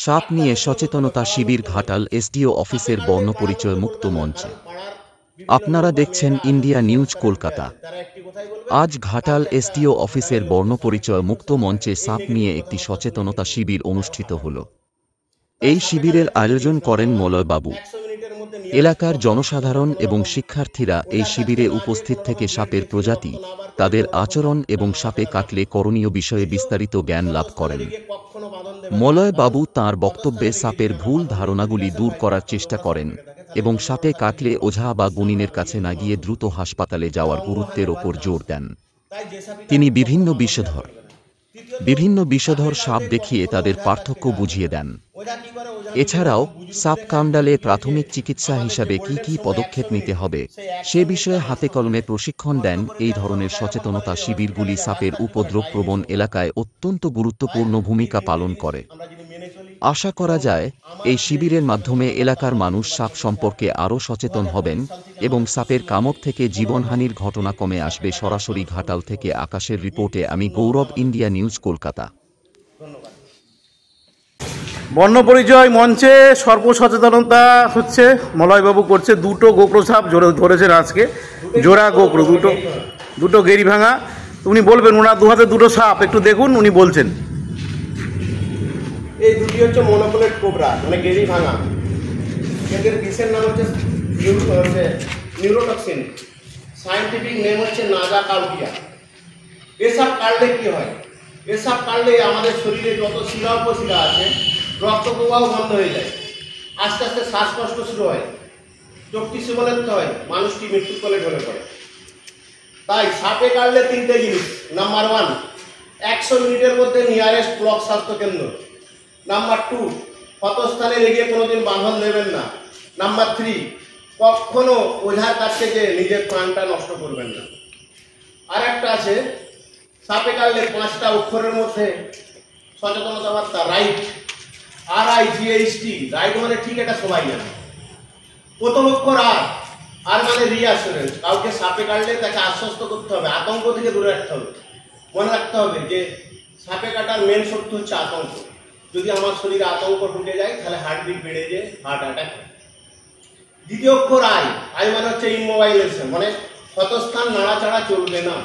সাপ নিয়ে সচেতনতা শিবির ঘাটাল এসডিও অফিসের বর্ণপরিচয় মুক্ত মঞ্চে। আপনারা দেখছেন ইন্ডিয়া নিউজ কলকাতা। আজ ঘাটাল এসডিও অফিসের বর্ণপরিচয় মুক্ত মঞ্চে সাপ নিয়ে একটি সচেতনতা শিবির অনুষ্ঠিত হল। এই শিবিরের আয়োজন করেন মলয়বাবু। এলাকার জনসাধারণ এবং শিক্ষার্থীরা এই শিবিরে উপস্থিত থেকে সাপের প্রজাতি, তাদের আচরণ এবং সাপে কাটলে করণীয় বিষয়ে বিস্তারিত জ্ঞান লাভ করেন। মলয়বাবু তাঁর বক্তব্যে সাপের ভুল ধারণাগুলি দূর করার চেষ্টা করেন এবং সাপে কাটলে ওঝা বা গুণিনের কাছে না গিয়ে দ্রুত হাসপাতালে যাওয়ার গুরুত্বের ওপর জোর দেন। তিনি বিভিন্ন বিষধর সাপ দেখিয়ে তাদের পার্থক্য বুঝিয়ে দেন। এছাড়াও সাপ কামড়ালে প্রাথমিক চিকিৎসা হিসাবে কি কি পদক্ষেপ নিতে হবে সে বিষয়ে হাতে কলমে প্রশিক্ষণ দেন। এই ধরনের সচেতনতা শিবিরগুলি সাপের উপদ্রবপ্রবণ এলাকায় অত্যন্ত গুরুত্বপূর্ণ ভূমিকা পালন করে। আশা করা যায় এই শিবিরের মাধ্যমে এলাকার মানুষ সাপ সম্পর্কে আরও সচেতন হবেন এবং সাপের কামড় থেকে জীবনহানির ঘটনা কমে আসবে। সরাসরি ঘাটাল থেকে আকাশের রিপোর্টে আমি গৌরব, ইন্ডিয়া নিউজ কলকাতা। বর্ণপরিচয় মঞ্চে সর্ব সচেতনতা হচ্ছে মলয়বাবু করছে। দুটো গোপ্রো সাপ ধরেছেন আজকে, জোড়া গোপ্রো, দুটো গেরি ভাঙা। উনি বলবেন, ওনার দু হাতে দুটো সাপ, একটু দেখুন উনি বলছেন। এই দুটি হচ্ছে মনোপোলেট কোবরা, মানে গেরি ভাঙা। এদের বিষের নাম হচ্ছে নিউরোটক্সিন, সায়েন্টিফিক নেম হচ্ছে নাজা কাউটিয়া। এসব কাটলে কি হয়? এসব কাটলে আমাদের শরীরে যত শিরা উপশিরা আছে রক্ত প্রবাহ বন্ধ হয়ে যায়, আস্তে আস্তে শ্বাসকষ্ট শুরু হয়, চোখটি শিবলেপ্ত হয়, মানুষটি মৃত্যুর কোলে ঢলে পড়ে। তাই সাপে কাটলে তিনটে জিনিস। নাম্বার 1, 100 মিনিটের মধ্যে নিয়ারেস্ট ব্লক স্বাস্থ্যকেন্দ্র। নাম্বার 2, ক্ষতস্থানে লেগে কোনোদিন বাঁধন দেবেন না। নাম্বার 3, কখনো ওঝার কাছে যে নিজের প্রাণটা নষ্ট করবেন না। আর একটা আছে, সাপে কাটলে 5টা অক্ষরের মধ্যে সচেতনতা বার্তা, রাইট, RIGHT। রাইট মানে ঠিক, এটা সবাই জানে। প্রথম অক্ষর আর মানে রিঅ্যাসুরেন্স। কাউকে সাপে কাটলে তাকে আশ্বস্ত করতে হবে, আতঙ্ক থেকে দূরে রাখতে হবে। মনে রাখতে হবে যে সাপে কাটার মেন শত্রু হচ্ছে আতঙ্ক। যদি আমার শরীরে আতঙ্ক ঢুকে যায় তাহলে হার্টবিট বেড়ে যায়, হার্ট অ্যাটাক। দ্বিতীয় অক্ষর আই মানে হচ্ছে ইমোবাইলেশন, মানে ক্ষতস্থান নাড়াচাড়া চলবে না।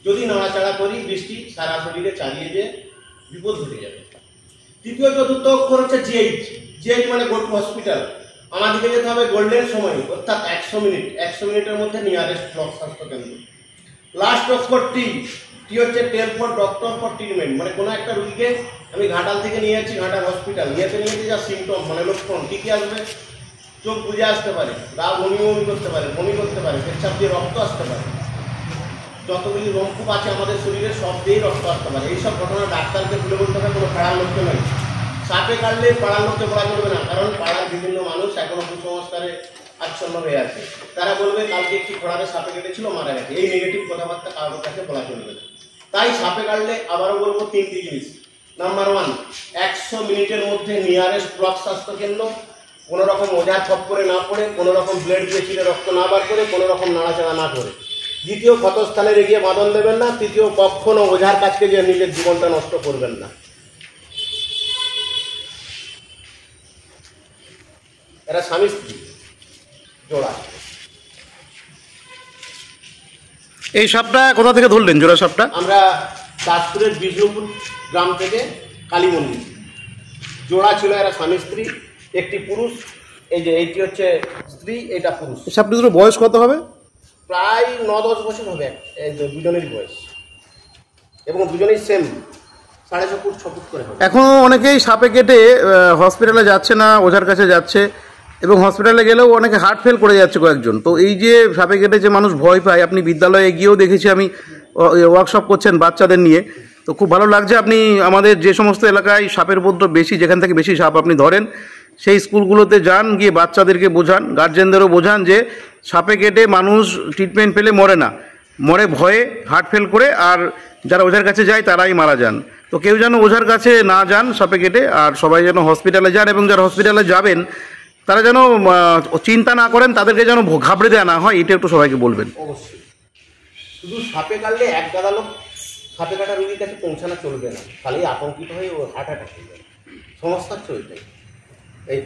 যদি নাড়াচাড়া করি বৃষ্টি সারা শরীরে চালিয়ে যে বিপদ ঘটে যাবে। তৃতীয় চতুর্থ অক্ষর হচ্ছে জিএইচ মানে গো টু হসপিটাল। আমাদেরকে যেতে হবে গোল্ডেন সময়, অর্থাৎ 100 মিনিট। 100 মিনিটের মধ্যে নিয়ারেস্ট ব্লক স্বাস্থ্যকেন্দ্র। লাস্ট অক্ষর টি হচ্ছে টেল ফর ডক্টর ফর ট্রিটমেন্ট, মানে কোনো একটা রুগীকে আমি ঘাটাল থেকে নিয়ে যাচ্ছি ঘাটাল হসপিটাল, নিয়ে যা সিমটম মানে লক্ষণ কী কী আসবে, চোখ বুঝে আসতে পারে, গা বমি করতে পারে, বমি করতে পারে, পেচ্ছাপ দিয়ে রক্ত আসতে পারে, যতগুলি রোমকূপ আছে আমাদের শরীরে সব দিয়েই রক্ত আসতে পারে। এইসব ঘটনা ডাক্তারকে তুলে বলতে হবে, কোনো পাড়ার লোককে নয়। সাপে কাটলে পাড়ার লোককে বলা চলবে না, কারণ পাড়ার বিভিন্ন মানুষ এখনো কুসংস্কারে আচ্ছন্ন হয়ে আছে। তারা বলবে কালকে একটি ঘোড়ারে সাপে কেটেছিল, মারা গেছে। এই নেগেটিভ কথাবার্তা কারোর কাছে বলা চলবে না। তাই সাপে কাটলে আবারও বলবো 3টি জিনিস। নাম্বার 1, 100 মিনিটের মধ্যে নিয়ারেস্ট ব্লক স্বাস্থ্যকেন্দ্র। কোনো রকম ওঝার খপ্পরে না পড়ে, কোনো রকম ব্লেড দিয়ে চিরে রক্ত না বার করে, কোনো রকম নাড়াচাড়া না করে। দ্বিতীয়, ক্ষতস্থানে রেখে বাঁধন দেবেন না। তৃতীয়, কখনো ওঝার কাছকে যে নিজের জীবনটা নষ্ট করবেন না। এরা স্বামী স্ত্রী জোড়া। এই সাপটা কোথা থেকে ধরলেন? জোড়া সাপটা আমরা দাসপুরের বিষ্ণুপুর গ্রাম থেকে কালী মন্দির। জোড়া ছিল, এরা স্বামী স্ত্রী, একটি পুরুষ। এই যে এইটি হচ্ছে স্ত্রী, এটা পুরুষ। এই সাপটি দুটো বয়স কত হবে? প্রায় 9-10 বছর হবে এই দুজনেরই বয়স, এবং দুজনেই সেম 6.5 ফুট 6 ফুট করে হবে। এখন অনেকেই সাপে কেটে হসপিটালে যাচ্ছে না, ওঝার কাছে যাচ্ছে, এবং হসপিটালে গেলেও অনেকে হার্ট ফেল করে যাচ্ছে কয়েকজন। তো এই যে সাপে কেটে যে মানুষ ভয় পায়, আপনি বিদ্যালয়ে গিয়েও দেখেছি আমি ওয়ার্কশপ করছেন বাচ্চাদের নিয়ে, তো খুব ভালো লাগছে। আপনি আমাদের যে সমস্ত এলাকায় সাপের উপদ্রব বেশি, যেখান থেকে বেশি সাপ আপনি ধরেন, সেই স্কুলগুলোতে যান, গিয়ে বাচ্চাদেরকে বোঝান, গার্জেনদেরও বোঝান যে সাপে কেটে মানুষ ট্রিটমেন্ট পেলে মরে না, মরে ভয়ে হার্ট ফেল করে। আর যারা ওঝার কাছে যায় তারাই মারা যান। তো কেউ যেন ওঝার কাছে না যান সাপে কেটে, আর সবাই যেন হসপিটালে যান, এবং যারা হসপিটালে যাবেন তারা যেন চিন্তা না করেন, তাদেরকে যেন ঘাবড়ে দেওয়া না হয়, এটা একটু সবাইকে বলবেন। অবশ্যই শুধু সাপে কাটলে এক গাদা লোক সাপে কাটা রুগীর কাছে পৌঁছানো চলবে না, খালি আতঙ্কিত হয়ে ও হার্ট অ্যাটাক হয়ে যাবে। সংস্থা হচ্ছে ওইটাই। এই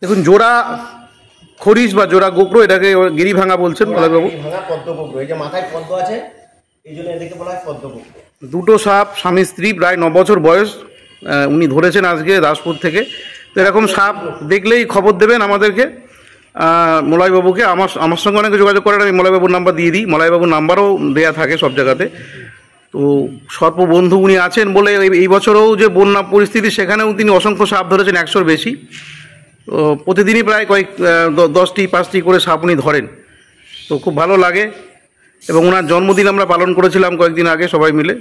দেখুন, জোড়া খরিশ বা জোড়া গোকরো, এটাকে গিরি ভাঙা বলছেন মলয়বাবু। ভাঙা পদ্মপুকুর, এই যে মাথায় পদ্ম আছে এই জন্য এদেরকে বলা হয় পদ্মপুকুর। দুটো সাপ স্বামী স্ত্রী, প্রায় 9 বছর বয়স, উনি ধরেছেন আজকে দাসপুর থেকে। তো এরকম সাপ দেখলেই খবর দেবেন আমাদেরকে, মলয়বাবুকে। আমার সঙ্গে অনেকে যোগাযোগ করেন, আমি মলয়বাবুর নাম্বার দিয়ে দিই, মলয়বাবুর নাম্বারও দেয়া থাকে সব জায়গাতে। তো সর্পবন্ধু উনি আছেন বলে এই বছরও যে বন্যা পরিস্থিতি, সেখানেও তিনি অসংখ্য সাপ ধরেছেন, 100-র বেশি। তো প্রতিদিনই প্রায় 10টি-5টি করে সাপ উনি ধরেন। তো খুব ভালো লাগে। এবং ওনার জন্মদিন আমরা পালন করেছিলাম কয়েকদিন আগে সবাই মিলে।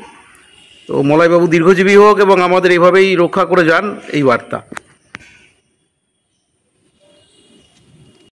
তো মলয়বাবু দীর্ঘজীবী হোক এবং আমাদের এইভাবেই রক্ষা করে যান, এই বার্তা।